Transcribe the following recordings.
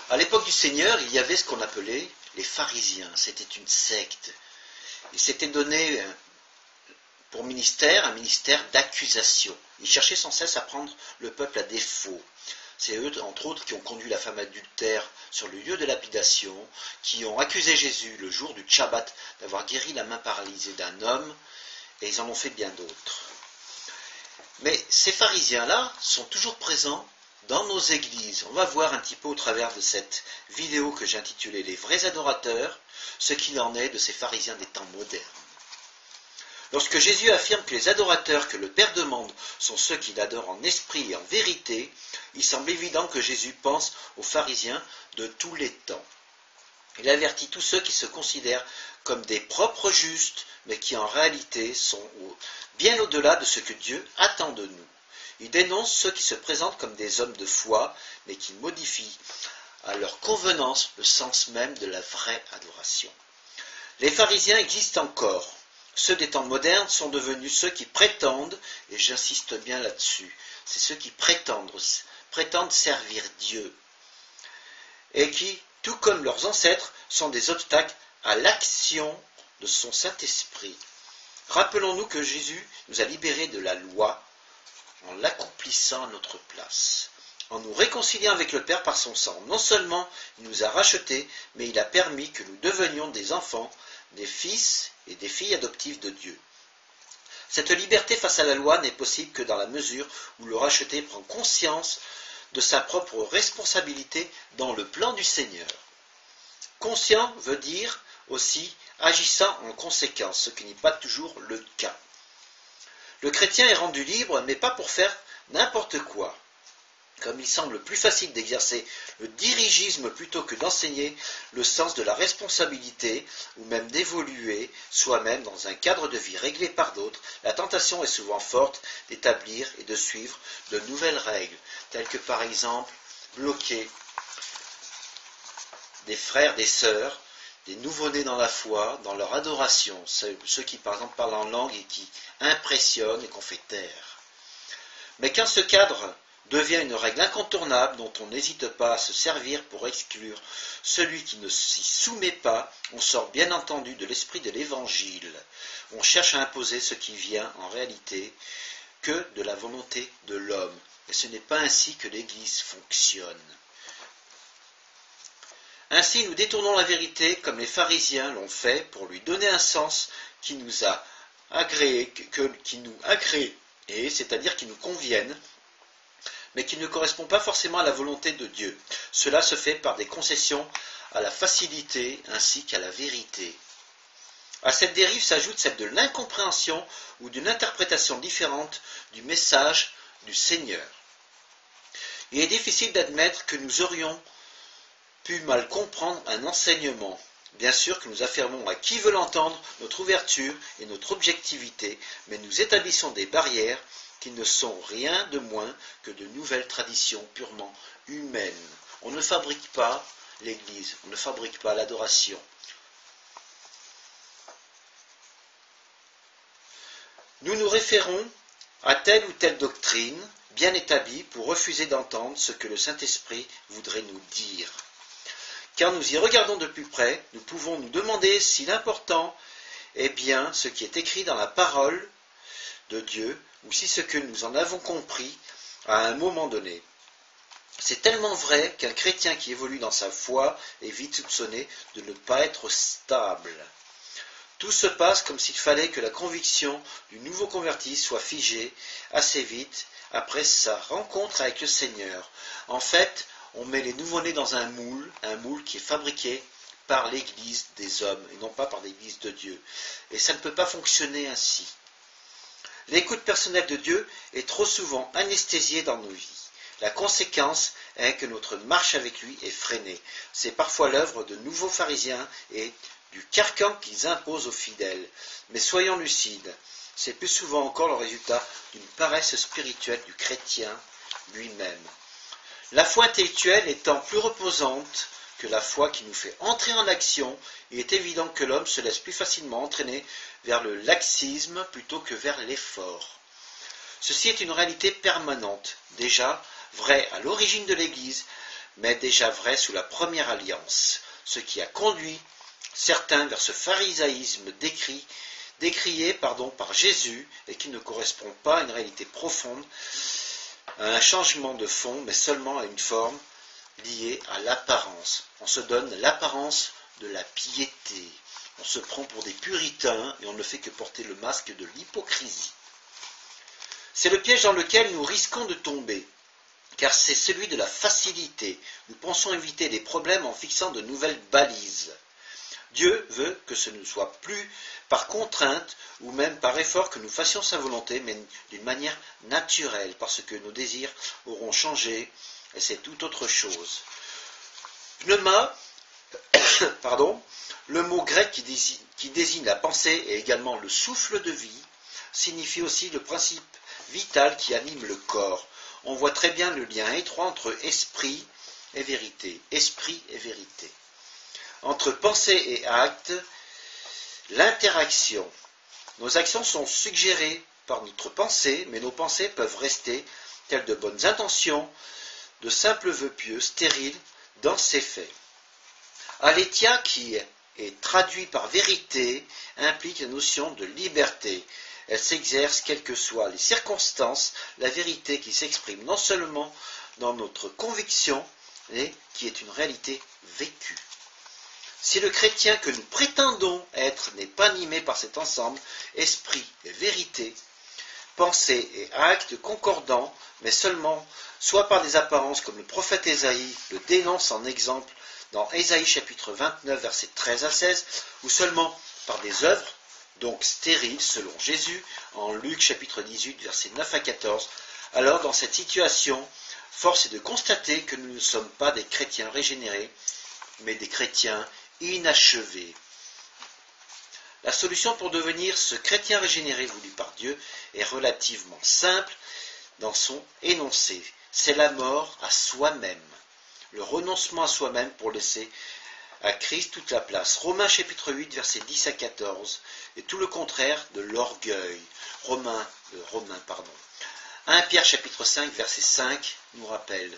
À l'époque du Seigneur, il y avait ce qu'on appelait les pharisiens. C'était une secte. Ils s'étaient donné pour ministère un ministère d'accusation. Ils cherchaient sans cesse à prendre le peuple à défaut. C'est eux, entre autres, qui ont conduit la femme adultère sur le lieu de lapidation, qui ont accusé Jésus le jour du Shabbat d'avoir guéri la main paralysée d'un homme, et ils en ont fait bien d'autres. Mais ces pharisiens-là sont toujours présents dans nos églises. On va voir un petit peu au travers de cette vidéo que j'ai intitulée « Les vrais adorateurs », ce qu'il en est de ces pharisiens des temps modernes. Lorsque Jésus affirme que les adorateurs que le Père demande sont ceux qui l'adorent en esprit et en vérité, il semble évident que Jésus pense aux pharisiens de tous les temps. Il avertit tous ceux qui se considèrent comme des propres justes, mais qui en réalité sont bien au-delà de ce que Dieu attend de nous. Il dénonce ceux qui se présentent comme des hommes de foi, mais qui modifient à leur convenance le sens même de la vraie adoration. Les pharisiens existent encore. Ceux des temps modernes sont devenus ceux qui prétendent, et j'insiste bien là-dessus, c'est ceux qui prétendent servir Dieu, et qui, tout comme leurs ancêtres, sont des obstacles à l'action de son Saint-Esprit. Rappelons-nous que Jésus nous a libérés de la loi en l'accomplissant à notre place, en nous réconciliant avec le Père par son sang. Non seulement il nous a rachetés, mais il a permis que nous devenions des enfants, des fils et des filles adoptives de Dieu. Cette liberté face à la loi n'est possible que dans la mesure où le racheté prend conscience de sa propre responsabilité dans le plan du Seigneur. Conscient veut dire aussi agissant en conséquence, ce qui n'est pas toujours le cas. Le chrétien est rendu libre, mais pas pour faire n'importe quoi. Comme il semble plus facile d'exercer le dirigisme plutôt que d'enseigner le sens de la responsabilité, ou même d'évoluer soi-même dans un cadre de vie réglé par d'autres, la tentation est souvent forte d'établir et de suivre de nouvelles règles, telles que par exemple bloquer des frères, des sœurs, des nouveau-nés dans la foi, dans leur adoration, ceux qui par exemple parlent en langue et qui impressionnent et qu'on fait taire. Mais quand ce cadre devient une règle incontournable dont on n'hésite pas à se servir pour exclure celui qui ne s'y soumet pas, on sort bien entendu de l'esprit de l'Évangile. On cherche à imposer ce qui vient en réalité que de la volonté de l'homme. Et ce n'est pas ainsi que l'Église fonctionne. Ainsi, nous détournons la vérité comme les pharisiens l'ont fait pour lui donner un sens qui nous a agréé, c'est-à-dire qui nous convienne, mais qui ne correspond pas forcément à la volonté de Dieu. Cela se fait par des concessions à la facilité ainsi qu'à la vérité. À cette dérive s'ajoute celle de l'incompréhension ou d'une interprétation différente du message du Seigneur. Il est difficile d'admettre que nous aurions pu mal comprendre un enseignement. Bien sûr que nous affirmons à qui veut l'entendre notre ouverture et notre objectivité, mais nous établissons des barrières qui ne sont rien de moins que de nouvelles traditions purement humaines. On ne fabrique pas l'Église, on ne fabrique pas l'adoration. Nous nous référons à telle ou telle doctrine bien établie pour refuser d'entendre ce que le Saint-Esprit voudrait nous dire. Quand nous y regardons de plus près, nous pouvons nous demander si l'important est bien ce qui est écrit dans la parole de Dieu, ou si ce que nous en avons compris à un moment donné. C'est tellement vrai qu'un chrétien qui évolue dans sa foi est vite soupçonné de ne pas être stable. Tout se passe comme s'il fallait que la conviction du nouveau converti soit figée assez vite après sa rencontre avec le Seigneur. En fait, on met les nouveau-nés dans un moule qui est fabriqué par l'Église des hommes et non pas par l'Église de Dieu. Et ça ne peut pas fonctionner ainsi. L'écoute personnelle de Dieu est trop souvent anesthésiée dans nos vies. La conséquence est que notre marche avec lui est freinée. C'est parfois l'œuvre de nouveaux pharisiens et du carcan qu'ils imposent aux fidèles. Mais soyons lucides, c'est plus souvent encore le résultat d'une paresse spirituelle du chrétien lui-même. La foi intellectuelle étant plus reposante que la foi qui nous fait entrer en action, il est évident que l'homme se laisse plus facilement entraîner vers le laxisme plutôt que vers l'effort. Ceci est une réalité permanente, déjà vraie à l'origine de l'Église, mais déjà vrai sous la première alliance, ce qui a conduit certains vers ce pharisaïsme décrié par Jésus et qui ne correspond pas à une réalité profonde, à un changement de fond, mais seulement à une forme liée à l'apparence. On se donne l'apparence de la piété. On se prend pour des puritains et on ne fait que porter le masque de l'hypocrisie. C'est le piège dans lequel nous risquons de tomber, car c'est celui de la facilité. Nous pensons éviter les problèmes en fixant de nouvelles balises. Dieu veut que ce ne soit plus par contrainte ou même par effort que nous fassions sa volonté, mais d'une manière naturelle, parce que nos désirs auront changé, et c'est tout autre chose. Pneuma, le mot grec qui désigne la pensée et également le souffle de vie, signifie aussi le principe vital qui anime le corps. On voit très bien le lien étroit entre esprit et vérité. Esprit et vérité. Entre pensée et acte, l'interaction. Nos actions sont suggérées par notre pensée, mais nos pensées peuvent rester, telles de bonnes intentions, de simples vœux pieux, stériles dans ses faits. Aletheia, qui est traduit par vérité, implique la notion de liberté. Elle s'exerce, quelles que soient les circonstances, la vérité qui s'exprime non seulement dans notre conviction, mais qui est une réalité vécue. Si le chrétien que nous prétendons être n'est pas animé par cet ensemble, esprit et vérité, pensée et acte concordants, mais seulement soit par des apparences comme le prophète Ésaïe le dénonce en exemple dans Ésaïe chapitre 29 versets 13 à 16, ou seulement par des œuvres, donc stériles selon Jésus, en Luc chapitre 18 versets 9 à 14, alors dans cette situation, force est de constater que nous ne sommes pas des chrétiens régénérés, mais des chrétiens inachevés. La solution pour devenir ce chrétien régénéré voulu par Dieu est relativement simple dans son énoncé. C'est la mort à soi-même, le renoncement à soi-même pour laisser à Christ toute la place. Romains chapitre 8 versets 10 à 14 et tout le contraire de l'orgueil. 1 Pierre chapitre 5 verset 5 nous rappelle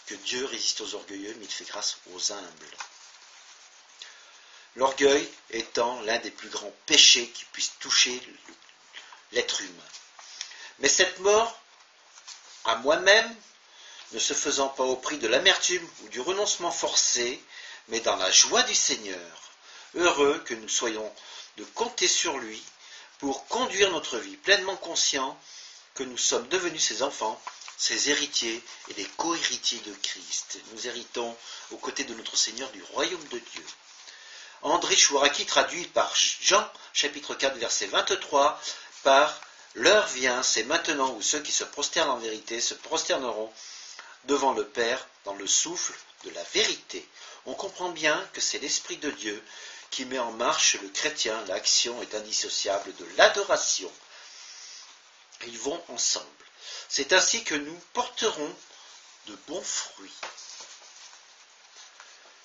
que Dieu résiste aux orgueilleux mais il fait grâce aux humbles. L'orgueil étant l'un des plus grands péchés qui puissent toucher l'être humain. Mais cette mort à moi-même, ne se faisant pas au prix de l'amertume ou du renoncement forcé, mais dans la joie du Seigneur, heureux que nous soyons de compter sur lui pour conduire notre vie, pleinement conscients que nous sommes devenus ses enfants, ses héritiers et les co-héritiers de Christ. Nous héritons aux côtés de notre Seigneur du royaume de Dieu. André Chouaraki traduit par Jean, chapitre 4, verset 23, par « L'heure vient, c'est maintenant où ceux qui se prosternent en vérité se prosterneront devant le Père dans le souffle de la vérité. » On comprend bien que c'est l'Esprit de Dieu qui met en marche le chrétien. L'action est indissociable de l'adoration. Ils vont ensemble. C'est ainsi que nous porterons de bons fruits.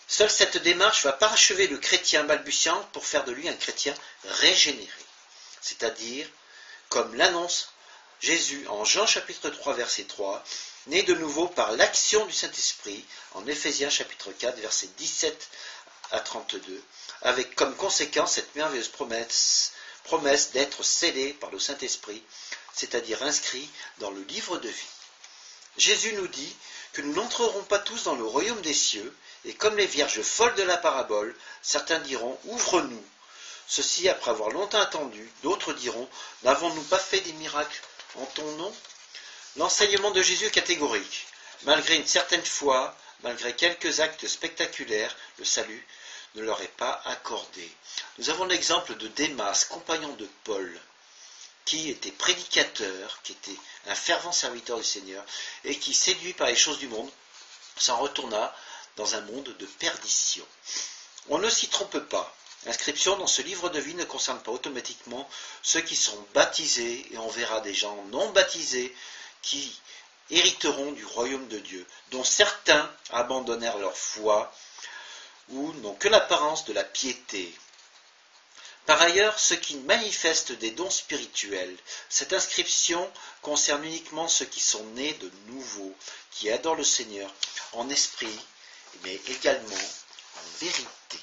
Seule cette démarche va parachever le chrétien balbutiant pour faire de lui un chrétien régénéré. C'est-à-dire, comme l'annonce Jésus en Jean chapitre 3 verset 3, né de nouveau par l'action du Saint-Esprit en Éphésiens chapitre 4 verset 17 à 32, avec comme conséquence cette merveilleuse promesse d'être scellé par le Saint-Esprit, c'est-à-dire inscrit dans le livre de vie. Jésus nous dit que nous n'entrerons pas tous dans le royaume des cieux, et comme les vierges folles de la parabole, certains diront « Ouvre-nous ». Ceci après avoir longtemps attendu, d'autres diront « N'avons-nous pas fait des miracles en ton nom ?» L'enseignement de Jésus est catégorique. Malgré une certaine foi, malgré quelques actes spectaculaires, le salut ne leur est pas accordé. Nous avons l'exemple de Démas, compagnon de Paul, qui était prédicateur, qui était un fervent serviteur du Seigneur, et qui, séduit par les choses du monde, s'en retourna dans un monde de perdition. On ne s'y trompe pas. L'inscription dans ce livre de vie ne concerne pas automatiquement ceux qui sont baptisés, et on verra des gens non baptisés qui hériteront du royaume de Dieu, dont certains abandonnèrent leur foi ou n'ont que l'apparence de la piété. Par ailleurs, ceux qui manifestent des dons spirituels, cette inscription concerne uniquement ceux qui sont nés de nouveau, qui adorent le Seigneur en esprit mais également en vérité.